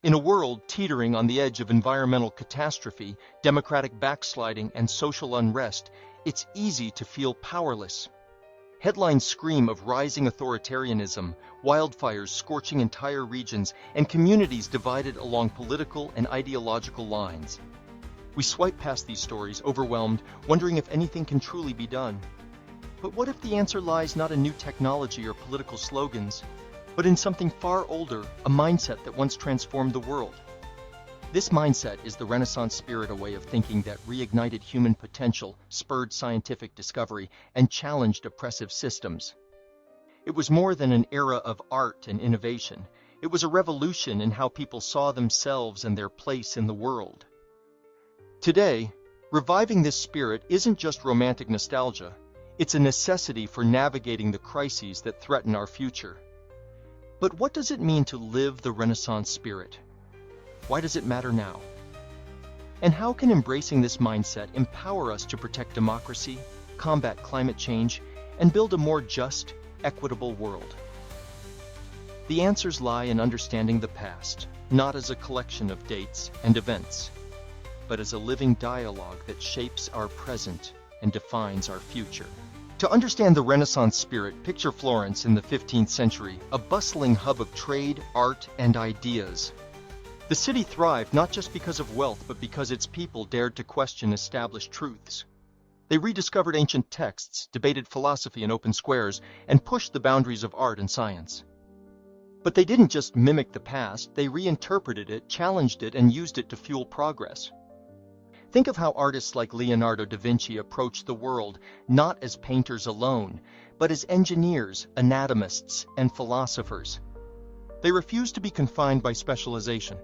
In a world teetering on the edge of environmental catastrophe, democratic backsliding, and social unrest, it's easy to feel powerless. Headlines scream of rising authoritarianism, wildfires scorching entire regions, and communities divided along political and ideological lines. We swipe past these stories, overwhelmed, wondering if anything can truly be done. But what if the answer lies not in new technology or political slogans, but in something far older, a mindset that once transformed the world? This mindset is the Renaissance spirit, a way of thinking that reignited human potential, spurred scientific discovery, and challenged oppressive systems. It was more than an era of art and innovation. It was a revolution in how people saw themselves and their place in the world. Today, reviving this spirit isn't just romantic nostalgia. It's a necessity for navigating the crises that threaten our future. But what does it mean to live the Renaissance spirit? Why does it matter now? And how can embracing this mindset empower us to protect democracy, combat climate change, and build a more just, equitable world? The answers lie in understanding the past, not as a collection of dates and events, but as a living dialogue that shapes our present and defines our future. To understand the Renaissance spirit, picture Florence in the 15th century, a bustling hub of trade, art, and ideas. The city thrived not just because of wealth, but because its people dared to question established truths. They rediscovered ancient texts, debated philosophy in open squares, and pushed the boundaries of art and science. But they didn't just mimic the past, they reinterpreted it, challenged it, and used it to fuel progress. Think of how artists like Leonardo da Vinci approached the world not as painters alone, but as engineers, anatomists, and philosophers. They refused to be confined by specialization.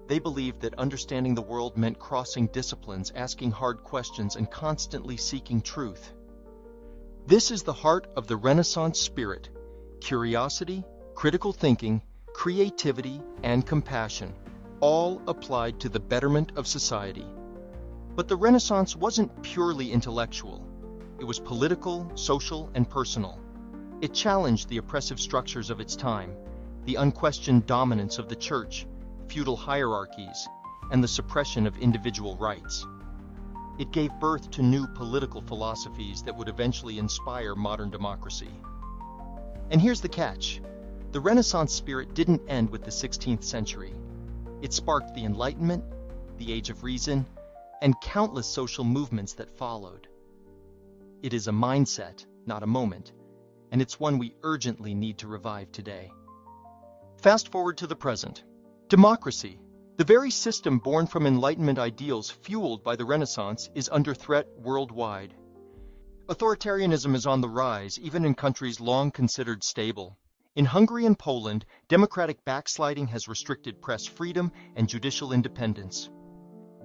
They believed that understanding the world meant crossing disciplines, asking hard questions, and constantly seeking truth. This is the heart of the Renaissance spirit: curiosity, critical thinking, creativity, and compassion, all applied to the betterment of society. But the Renaissance wasn't purely intellectual. It was political, social, and personal. It challenged the oppressive structures of its time, the unquestioned dominance of the church, feudal hierarchies, and the suppression of individual rights. It gave birth to new political philosophies that would eventually inspire modern democracy. And here's the catch: the Renaissance spirit didn't end with the 16th century. It sparked the Enlightenment, the Age of Reason, and countless social movements that followed. It is a mindset, not a moment, and it's one we urgently need to revive today. Fast forward to the present. Democracy, the very system born from Enlightenment ideals fueled by the Renaissance, is under threat worldwide. Authoritarianism is on the rise, even in countries long considered stable. In Hungary and Poland, democratic backsliding has restricted press freedom and judicial independence.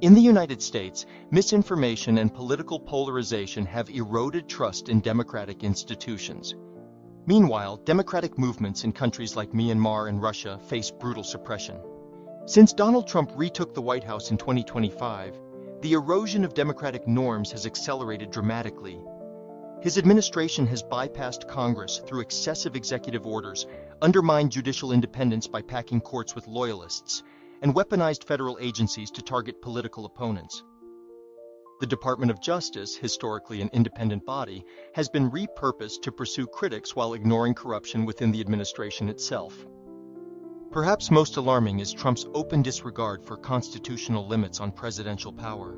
In the United States, misinformation and political polarization have eroded trust in democratic institutions. Meanwhile, democratic movements in countries like Myanmar and Russia face brutal suppression. Since Donald Trump retook the White House in 2025, the erosion of democratic norms has accelerated dramatically. His administration has bypassed Congress through excessive executive orders, undermined judicial independence by packing courts with loyalists, and weaponized federal agencies to target political opponents. The Department of Justice, historically an independent body, has been repurposed to pursue critics while ignoring corruption within the administration itself. Perhaps most alarming is Trump's open disregard for constitutional limits on presidential power.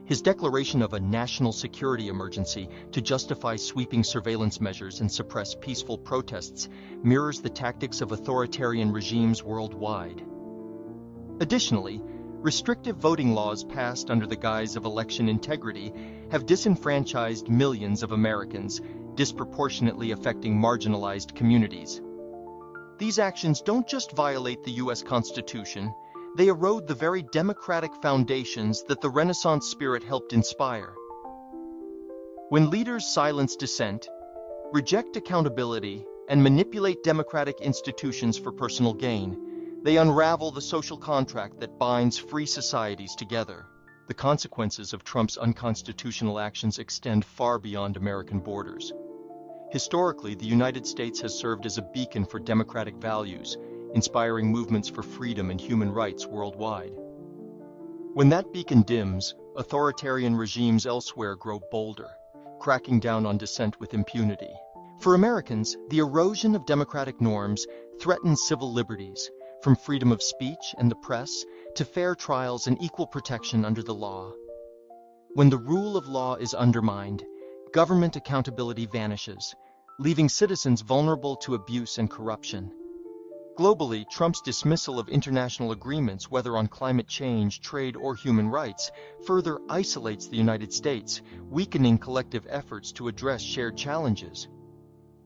His declaration of a national security emergency to justify sweeping surveillance measures and suppress peaceful protests mirrors the tactics of authoritarian regimes worldwide. Additionally, restrictive voting laws passed under the guise of election integrity have disenfranchised millions of Americans, disproportionately affecting marginalized communities. These actions don't just violate the U.S. Constitution, they erode the very democratic foundations that the Renaissance spirit helped inspire. When leaders silence dissent, reject accountability, and manipulate democratic institutions for personal gain, they unravel the social contract that binds free societies together. The consequences of Trump's unconstitutional actions extend far beyond American borders. Historically, the United States has served as a beacon for democratic values, inspiring movements for freedom and human rights worldwide. When that beacon dims, authoritarian regimes elsewhere grow bolder, cracking down on dissent with impunity. For Americans, the erosion of democratic norms threatens civil liberties, from freedom of speech and the press to fair trials and equal protection under the law. When the rule of law is undermined, government accountability vanishes, leaving citizens vulnerable to abuse and corruption. Globally, Trump's dismissal of international agreements, whether on climate change, trade, or human rights, further isolates the United States, weakening collective efforts to address shared challenges.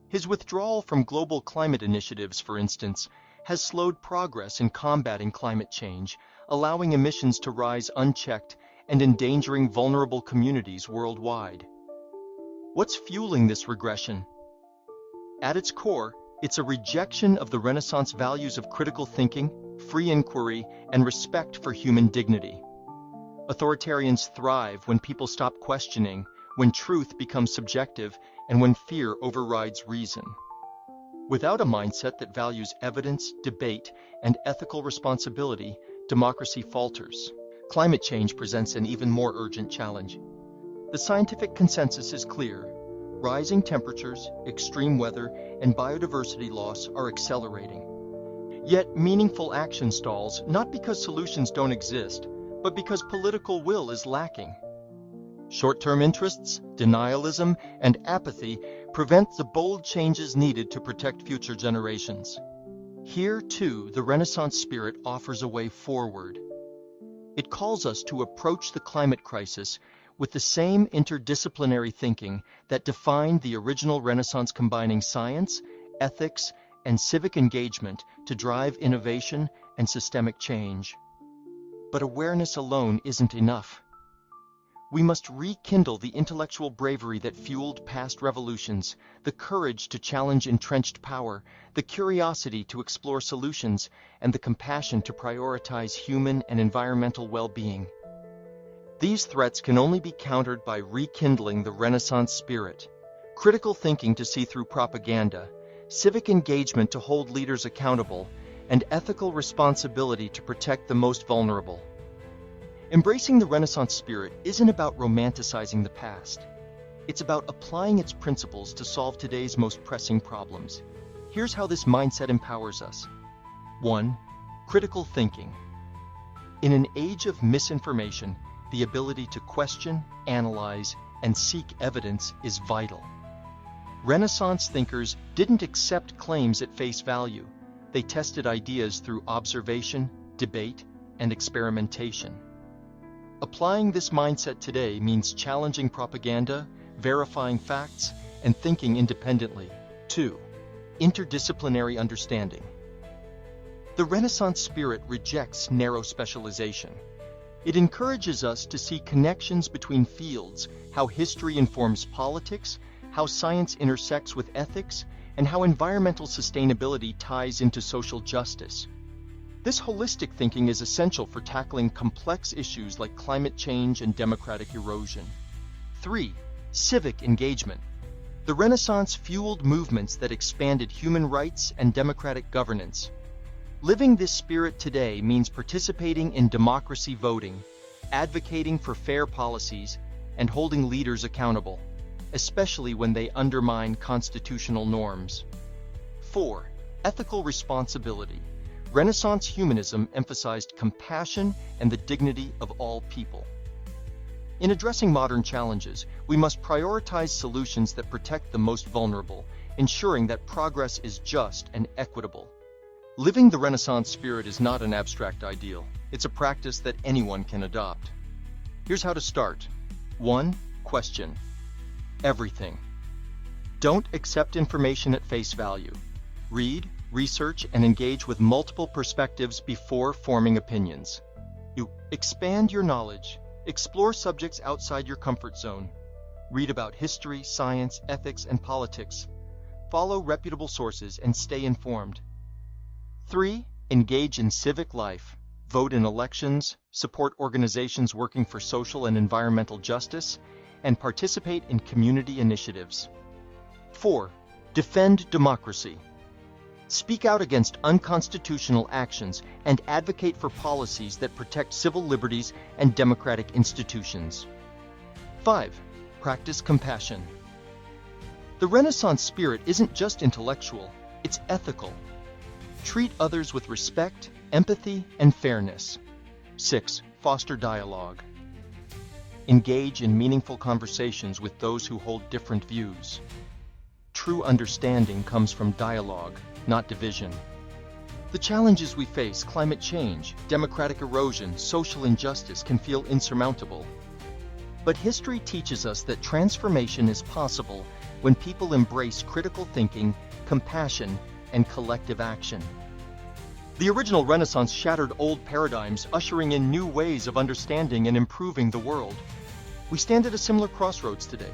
His withdrawal from global climate initiatives, for instance, has slowed progress in combating climate change, allowing emissions to rise unchecked and endangering vulnerable communities worldwide. What's fueling this regression? At its core, it's a rejection of the Renaissance values of critical thinking, free inquiry, and respect for human dignity. Authoritarians thrive when people stop questioning, when truth becomes subjective, and when fear overrides reason. Without a mindset that values evidence, debate, and ethical responsibility, democracy falters. Climate change presents an even more urgent challenge. The scientific consensus is clear. Rising temperatures, extreme weather, and biodiversity loss are accelerating. Yet meaningful action stalls, not because solutions don't exist, but because political will is lacking. Short-term interests, denialism, and apathy prevent the bold changes needed to protect future generations. Here, too, the Renaissance spirit offers a way forward. It calls us to approach the climate crisis with the same interdisciplinary thinking that defined the original Renaissance, combining science, ethics, and civic engagement to drive innovation and systemic change. But awareness alone isn't enough. We must rekindle the intellectual bravery that fueled past revolutions, the courage to challenge entrenched power, the curiosity to explore solutions, and the compassion to prioritize human and environmental well-being. These threats can only be countered by rekindling the Renaissance spirit, critical thinking to see through propaganda, civic engagement to hold leaders accountable, and ethical responsibility to protect the most vulnerable. Embracing the Renaissance spirit isn't about romanticizing the past. It's about applying its principles to solve today's most pressing problems. Here's how this mindset empowers us. 1. Critical thinking. In an age of misinformation, the ability to question, analyze, and seek evidence is vital. Renaissance thinkers didn't accept claims at face value. They tested ideas through observation, debate, and experimentation. Applying this mindset today means challenging propaganda, verifying facts, and thinking independently. 2. Interdisciplinary understanding. The Renaissance spirit rejects narrow specialization. It encourages us to see connections between fields, how history informs politics, how science intersects with ethics, and how environmental sustainability ties into social justice. This holistic thinking is essential for tackling complex issues like climate change and democratic erosion. 3. Civic engagement. The Renaissance fueled movements that expanded human rights and democratic governance. Living this spirit today means participating in democracy voting, advocating for fair policies, and holding leaders accountable, especially when they undermine constitutional norms. 4. Ethical responsibility. Renaissance humanism emphasized compassion and the dignity of all people. In addressing modern challenges, we must prioritize solutions that protect the most vulnerable, ensuring that progress is just and equitable. Living the Renaissance spirit is not an abstract ideal. It's a practice that anyone can adopt. Here's how to start. 1. Question everything. Don't accept information at face value. Read, research, and engage with multiple perspectives before forming opinions. 2. Expand your knowledge. Explore subjects outside your comfort zone. Read about history, science, ethics, and politics. Follow reputable sources and stay informed. 3. Engage in civic life. Vote in elections, support organizations working for social and environmental justice, and participate in community initiatives. 4. Defend democracy. Speak out against unconstitutional actions and advocate for policies that protect civil liberties and democratic institutions. 5. Practice compassion. The Renaissance spirit isn't just intellectual, it's ethical. Treat others with respect, empathy, and fairness. 6. Foster dialogue. Engage in meaningful conversations with those who hold different views. True understanding comes from dialogue, not division. The challenges we face, climate change, democratic erosion, social injustice, can feel insurmountable. But history teaches us that transformation is possible when people embrace critical thinking, compassion, and collective action. The original Renaissance shattered old paradigms, ushering in new ways of understanding and improving the world. We stand at a similar crossroads today.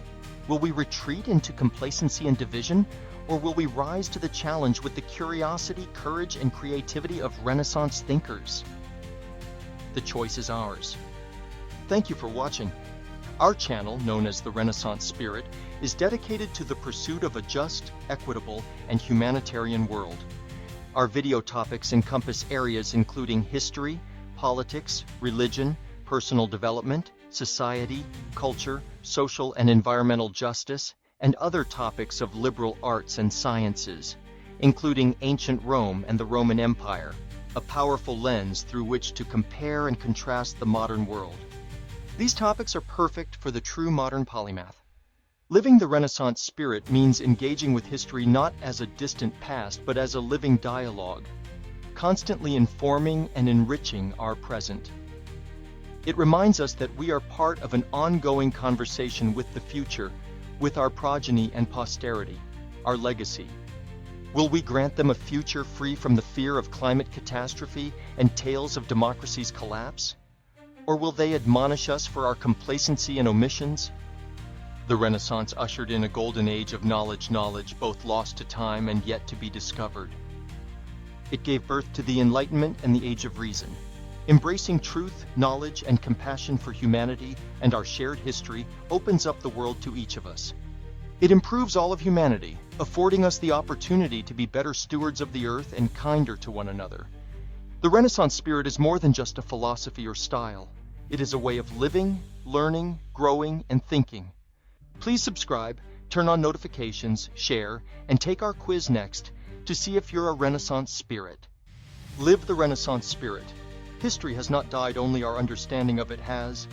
Will we retreat into complacency and division, or will we rise to the challenge with the curiosity, courage, and creativity of Renaissance thinkers? The choice is ours. Thank you for watching. Our channel, known as the Renaissance Spirit, is dedicated to the pursuit of a just, equitable, and humanitarian world. Our video topics encompass areas including history, politics, religion, personal development, society, culture, social and environmental justice, and other topics of liberal arts and sciences, including ancient Rome and the Roman Empire, a powerful lens through which to compare and contrast the modern world. These topics are perfect for the true modern polymath. Living the Renaissance spirit means engaging with history not as a distant past, but as a living dialogue, constantly informing and enriching our present. It reminds us that we are part of an ongoing conversation with the future, with our progeny and posterity, our legacy. Will we grant them a future free from the fear of climate catastrophe and tales of democracy's collapse? Or will they admonish us for our complacency and omissions? The Renaissance ushered in a golden age of knowledge, both lost to time and yet to be discovered. It gave birth to the Enlightenment and the Age of Reason. Embracing truth, knowledge, and compassion for humanity and our shared history opens up the world to each of us. It improves all of humanity, affording us the opportunity to be better stewards of the earth and kinder to one another. The Renaissance spirit is more than just a philosophy or style. It is a way of living, learning, growing, and thinking. Please subscribe, turn on notifications, share, and take our quiz next to see if you're a Renaissance spirit. Live the Renaissance spirit. History has not died, only our understanding of it has.